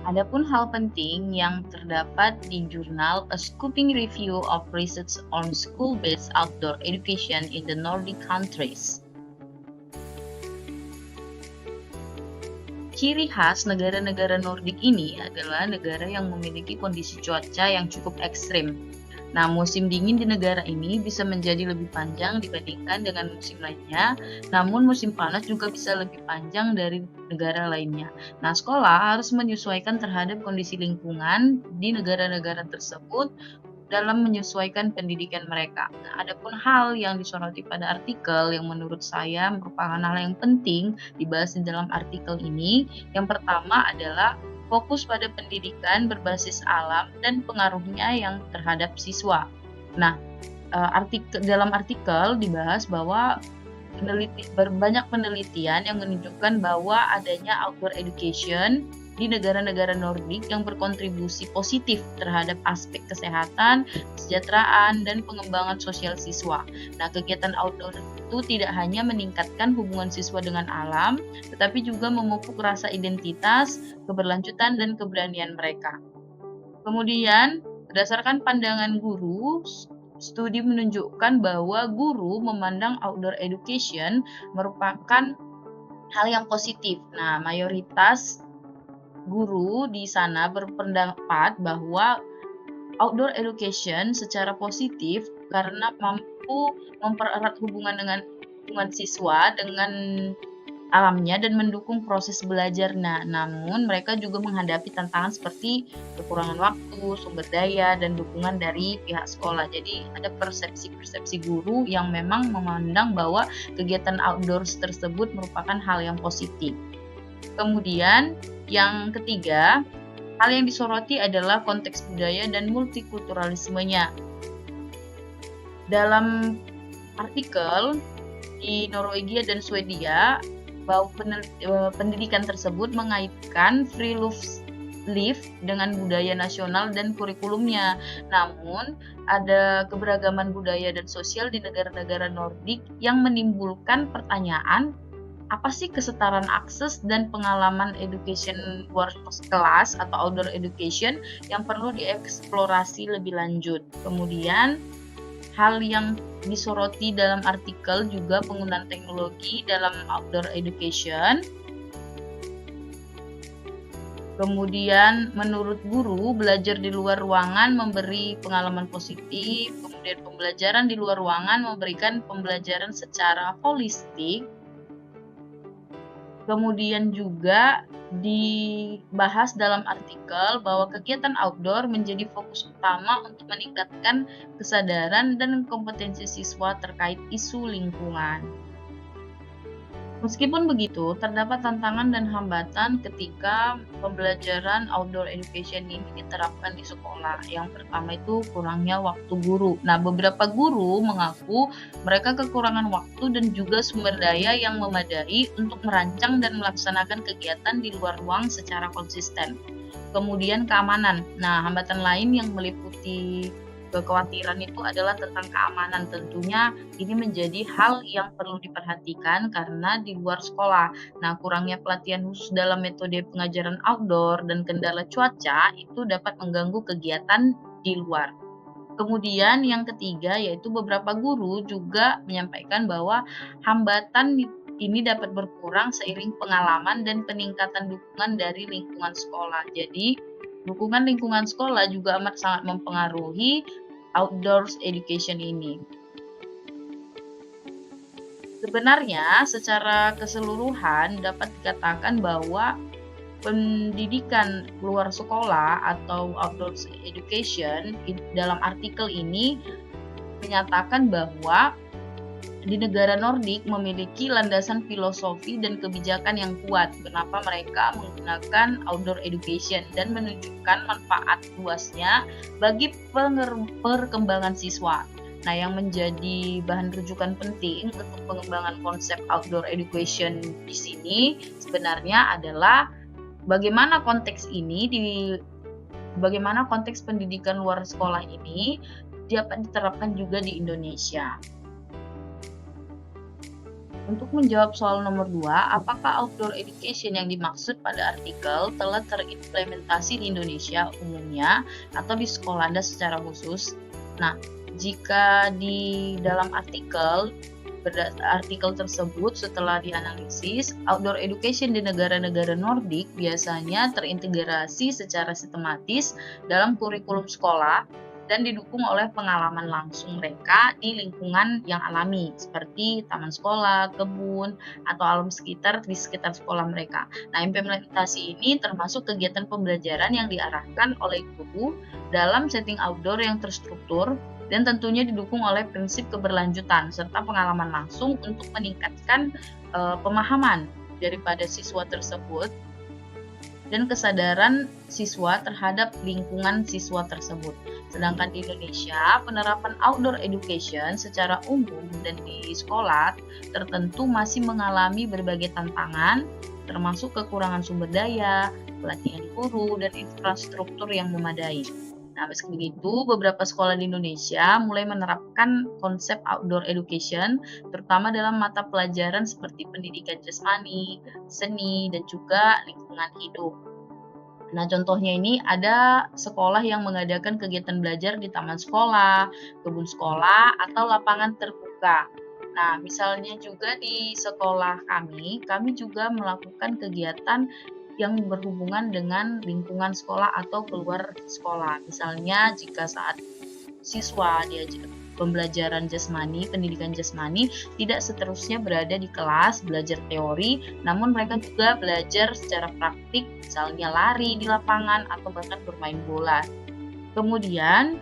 Adapun hal penting yang terdapat di jurnal A Scooping Review of Research on School-Based Outdoor Education in the Nordic Countries. Ciri khas negara-negara Nordik ini adalah negara yang memiliki kondisi cuaca yang cukup ekstrim. Nah, musim dingin di negara ini bisa menjadi lebih panjang dibandingkan dengan musim lainnya, namun musim panas juga bisa lebih panjang dari negara lainnya. Nah, sekolah harus menyesuaikan terhadap kondisi lingkungan di negara-negara tersebut dalam menyesuaikan pendidikan mereka. Nah, adapun hal yang disoroti pada artikel yang menurut saya merupakan hal yang penting dibahas di dalam artikel ini, yang pertama adalah fokus pada pendidikan berbasis alam dan pengaruhnya yang terhadap siswa. Nah, dalam artikel dibahas bahwa banyak penelitian yang menunjukkan bahwa adanya outdoor education di negara-negara Nordik yang berkontribusi positif terhadap aspek kesehatan, kesejahteraan, dan pengembangan sosial siswa. Nah, kegiatan outdoor itu tidak hanya meningkatkan hubungan siswa dengan alam, tetapi juga memupuk rasa identitas, keberlanjutan, dan keberanian mereka. Kemudian, berdasarkan pandangan guru, studi menunjukkan bahwa guru memandang outdoor education merupakan hal yang positif. Nah, mayoritas guru di sana berpendapat bahwa outdoor education secara positif karena mampu mempererat hubungan dengan hubungan siswa dengan alamnya dan mendukung proses belajar. Nah, namun mereka juga menghadapi tantangan seperti kekurangan waktu, sumber daya, dan dukungan dari pihak sekolah. Jadi ada persepsi-persepsi guru yang memang memandang bahwa kegiatan outdoors tersebut merupakan hal yang positif. Kemudian yang ketiga, hal yang disoroti adalah konteks budaya dan multikulturalismenya. Dalam artikel di Norwegia dan Swedia, bahwa pendidikan tersebut mengaitkan free life dengan budaya nasional dan kurikulumnya. Namun, ada keberagaman budaya dan sosial di negara-negara Nordik yang menimbulkan pertanyaan, apa sih kesetaraan akses dan pengalaman education luar kelas atau outdoor education yang perlu dieksplorasi lebih lanjut. Kemudian, hal yang disoroti dalam artikel juga penggunaan teknologi dalam outdoor education. Kemudian menurut guru, belajar di luar ruangan memberi pengalaman positif, kemudian pembelajaran di luar ruangan memberikan pembelajaran secara holistik. Kemudian juga dibahas dalam artikel bahwa kegiatan outdoor menjadi fokus utama untuk meningkatkan kesadaran dan kompetensi siswa terkait isu lingkungan. Meskipun begitu, terdapat tantangan dan hambatan ketika pembelajaran outdoor education ini diterapkan di sekolah. Yang pertama itu kurangnya waktu guru. Nah, beberapa guru mengaku mereka kekurangan waktu dan juga sumber daya yang memadai untuk merancang dan melaksanakan kegiatan di luar ruang secara konsisten. Kemudian keamanan. Nah, hambatan lain yang meliputi kekhawatiran itu adalah tentang keamanan. Tentunya ini menjadi hal yang perlu diperhatikan karena di luar sekolah. Nah, kurangnya pelatihan khusus dalam metode pengajaran outdoor dan kendala cuaca itu dapat mengganggu kegiatan di luar. Kemudian yang ketiga yaitu beberapa guru juga menyampaikan bahwa hambatan ini dapat berkurang seiring pengalaman dan peningkatan dukungan dari lingkungan sekolah. Jadi, dukungan lingkungan sekolah juga amat sangat mempengaruhi outdoors education ini. Sebenarnya secara keseluruhan dapat dikatakan bahwa pendidikan luar sekolah atau outdoors education dalam artikel ini menyatakan bahwa di negara Nordik memiliki landasan filosofi dan kebijakan yang kuat. Kenapa mereka menggunakan outdoor education dan menunjukkan manfaat luasnya bagi perkembangan siswa. Nah, yang menjadi bahan rujukan penting untuk pengembangan konsep outdoor education di sini sebenarnya adalah bagaimana konteks pendidikan luar sekolah ini dapat diterapkan juga di Indonesia. Untuk menjawab soal nomor 2, apakah outdoor education yang dimaksud pada artikel telah terimplementasi di Indonesia umumnya atau di sekolah Anda secara khusus? Nah, jika di dalam artikel tersebut setelah dianalisis, outdoor education di negara-negara Nordik biasanya terintegrasi secara sistematis dalam kurikulum sekolah dan didukung oleh pengalaman langsung mereka di lingkungan yang alami, seperti taman sekolah, kebun, atau alam sekitar di sekitar sekolah mereka. Nah, implementasi ini termasuk kegiatan pembelajaran yang diarahkan oleh guru dalam setting outdoor yang terstruktur dan tentunya didukung oleh prinsip keberlanjutan serta pengalaman langsung untuk meningkatkan pemahaman daripada siswa tersebut dan kesadaran siswa terhadap lingkungan siswa tersebut. Sedangkan di Indonesia, penerapan outdoor education secara umum dan di sekolah tertentu masih mengalami berbagai tantangan, termasuk kekurangan sumber daya, pelatihan guru, dan infrastruktur yang memadai. Nah, meski begitu, beberapa sekolah di Indonesia mulai menerapkan konsep outdoor education, terutama dalam mata pelajaran seperti pendidikan jasmani, seni, dan juga lingkungan hidup. Nah, contohnya ini ada sekolah yang mengadakan kegiatan belajar di taman sekolah, kebun sekolah, atau lapangan terbuka. Nah, misalnya juga di sekolah kami juga melakukan kegiatan yang berhubungan dengan lingkungan sekolah atau keluar sekolah. Misalnya jika saat siswa diajar pembelajaran jasmani, pendidikan jasmani, tidak seterusnya berada di kelas belajar teori, namun mereka juga belajar secara praktik, misalnya lari di lapangan atau bahkan bermain bola. Kemudian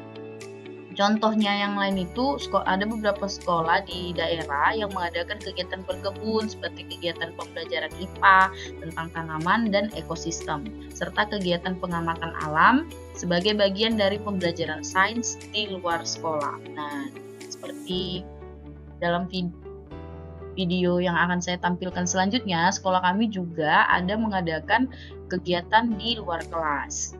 contohnya yang lain itu ada beberapa sekolah di daerah yang mengadakan kegiatan berkebun seperti kegiatan pembelajaran IPA tentang tanaman dan ekosistem, serta kegiatan pengamatan alam sebagai bagian dari pembelajaran sains di luar sekolah. Nah, seperti dalam video yang akan saya tampilkan selanjutnya, sekolah kami juga ada mengadakan kegiatan di luar kelas.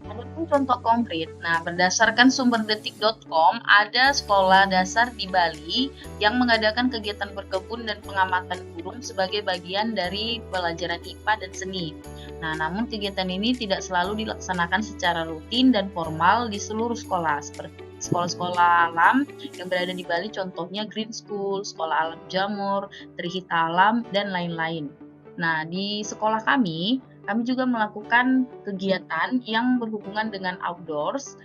Adapun contoh konkret, nah berdasarkan sumber detik.com, ada sekolah dasar di Bali yang mengadakan kegiatan berkebun dan pengamatan burung sebagai bagian dari pelajaran IPA dan seni. Nah, namun kegiatan ini tidak selalu dilaksanakan secara rutin dan formal di seluruh sekolah, seperti sekolah-sekolah alam yang berada di Bali, contohnya Green School, Sekolah Alam Jamur, Trihita Alam, dan lain-lain. Nah, di sekolah kami juga melakukan kegiatan yang berhubungan dengan outdoors,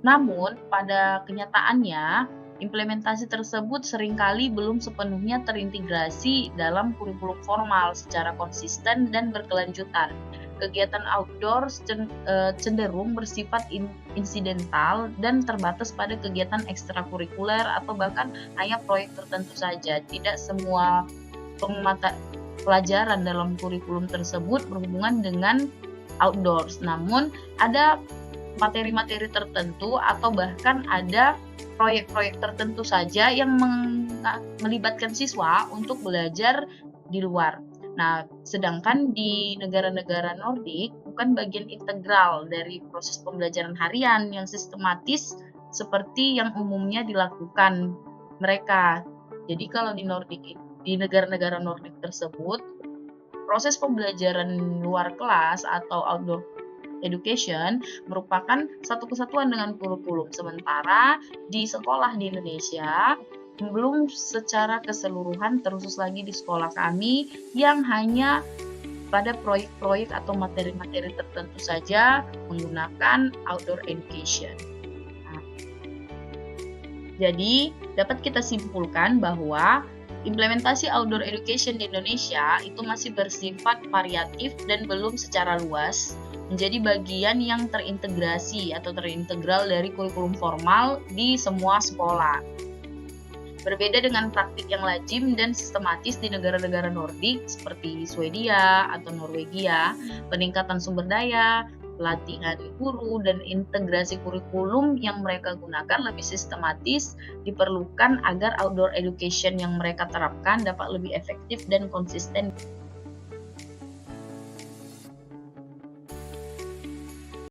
namun pada kenyataannya implementasi tersebut seringkali belum sepenuhnya terintegrasi dalam kurikulum formal secara konsisten dan berkelanjutan. Kegiatan outdoors cenderung bersifat insidental dan terbatas pada kegiatan ekstrakurikuler atau bahkan hanya proyek tertentu saja. Tidak semua pelajaran dalam kurikulum tersebut berhubungan dengan outdoors, namun ada materi-materi tertentu atau bahkan ada proyek-proyek tertentu saja yang melibatkan siswa untuk belajar di luar. Nah, sedangkan di negara-negara Nordik bukan bagian integral dari proses pembelajaran harian yang sistematis seperti yang umumnya dilakukan mereka. Jadi kalau di negara-negara Nordik tersebut, proses pembelajaran luar kelas atau outdoor education merupakan satu kesatuan dengan kurikulum. Sementara di sekolah di Indonesia belum secara keseluruhan, terkhusus lagi di sekolah kami yang hanya pada proyek-proyek atau materi-materi tertentu saja menggunakan outdoor education. Nah, jadi dapat kita simpulkan bahwa implementasi outdoor education di Indonesia itu masih bersifat variatif dan belum secara luas menjadi bagian yang terintegrasi atau terintegral dari kurikulum formal di semua sekolah. Berbeda dengan praktik yang lazim dan sistematis di negara-negara Nordik seperti Swedia atau Norwegia, peningkatan sumber daya, pelatihan guru, dan integrasi kurikulum yang mereka gunakan lebih sistematis diperlukan agar outdoor education yang mereka terapkan dapat lebih efektif dan konsisten.